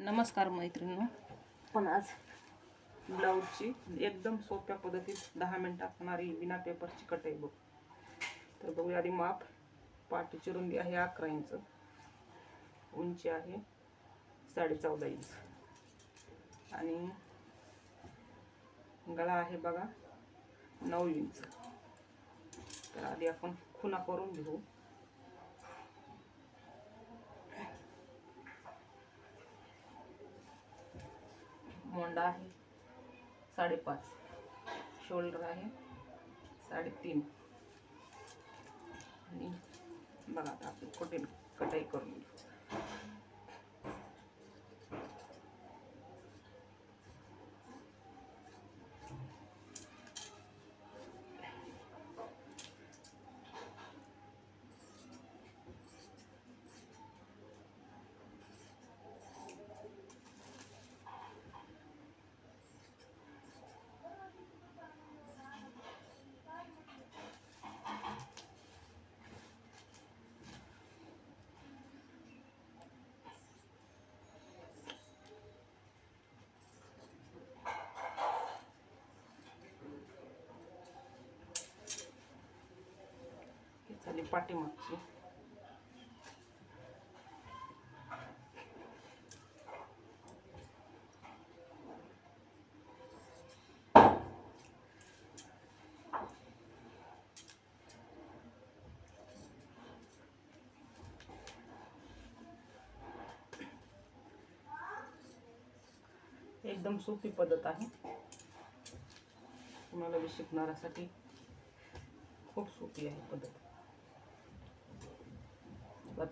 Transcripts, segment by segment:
नमस्कार मैत्रिणींनो, पण आज ब्लाऊजची एकदम सोप्या पद्धतीत 10 मिनिटात होणारी बिना पेपरची कटाई बघ. तर बघूया आधी माप. पाठीची रुंदी आहे 11 इंच, उंची आहे 14.5 इंच आणि गळा आहे बघा 9 इंच. तर आधी आपण खुणा करून घेऊ. मोंडा आहे 5.5, शोल्डर आहे 3.5 आणि बघा आता आपण कटाई करून घेऊ. झाली पाठीमागची. एकदम सोपी पद्धत आहे, तुम्हाला बी शिकणाऱ्यासाठी खूप सोपी आहे पद्धत.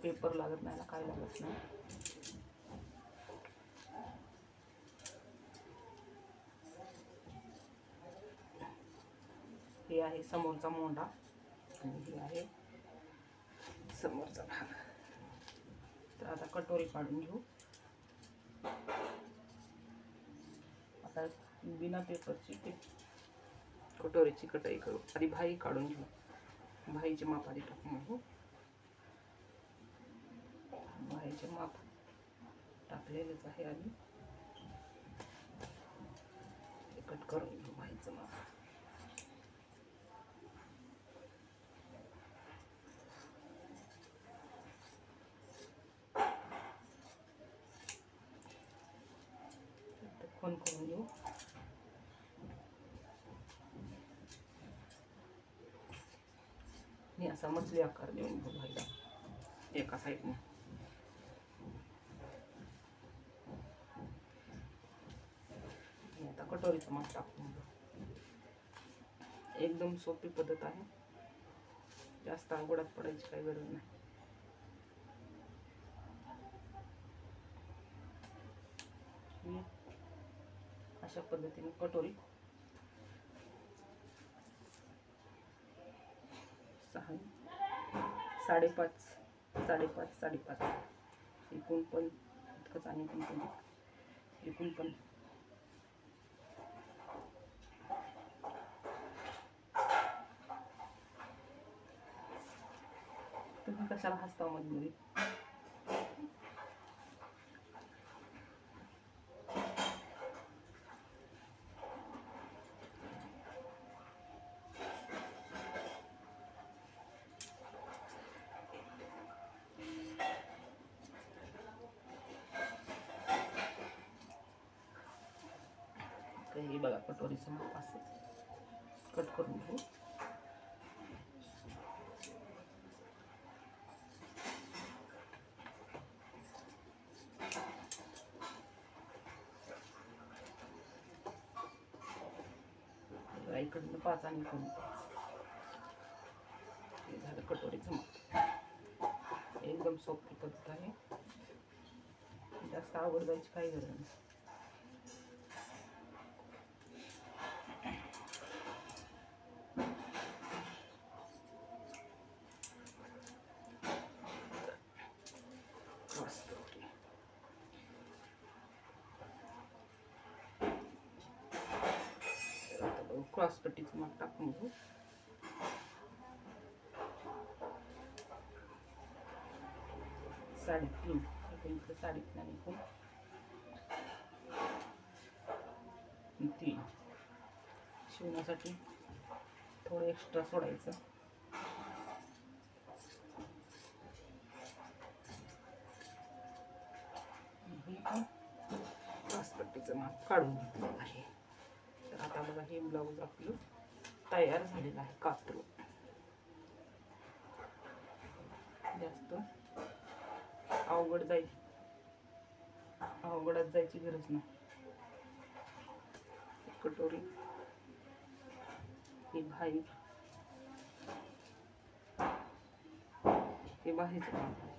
पेपर लागत नाही ना, काय लागत नाही. हे आहे समोरचा मोंडा आणि हे आहे समोरचा भाग. तर आता कटोरी काढून घेऊ. आता बिना पेपरची कटोरीची कटाई करू. आधी भाई काढून घेऊ. भाईचे माप आधी टाकून घेऊ. भाईचे माप टाकलेलेच आहे. आधी कट करून घेऊ भाईचं माप. फोन करून घेऊ. मी असा मछली आकार देऊन घेऊ भाईला एका साईडने. आता कटोरीचं माप टाकून घेऊ. एकदम सोपी पद्धत आहे, जास्त अवघडात पडायची काही गरज नाही. अशा पद्धतीने कटोरी 6, 5.5, 5.5, 5.5 एकूण पण इतकंच आणि एकूण पण तुम्ही कशाला हसता मध्ये. हे बघा कटोरीचं माप असं कट करून घेऊ. इकडनं 5 आणि इकडून 5. हे झालं कटोरीचं माप. एकदम सोपी पद्धत आहे, जास्त आवड जायची काही गरज नाही. क्रॉस पट्टीचं माप टाकून घेऊ. 3.5 3.5 ती शिवण्यासाठी थोडं एक्स्ट्रा सोडायचं. हे पण कासपट्टीचं माप काढून घेतलं आहे. तर आता बघा हे ब्लाऊज आपलं तयार झालेलं आहे कातरून. जास्त अवघडात जायची गरज नाही. कटोरी, ही भाई, हे बाहेरचं काम आहे.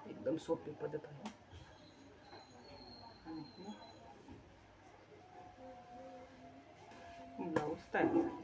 एकदम सोपी पद्धत आहे. आणि ब्लाऊज तयार झाले.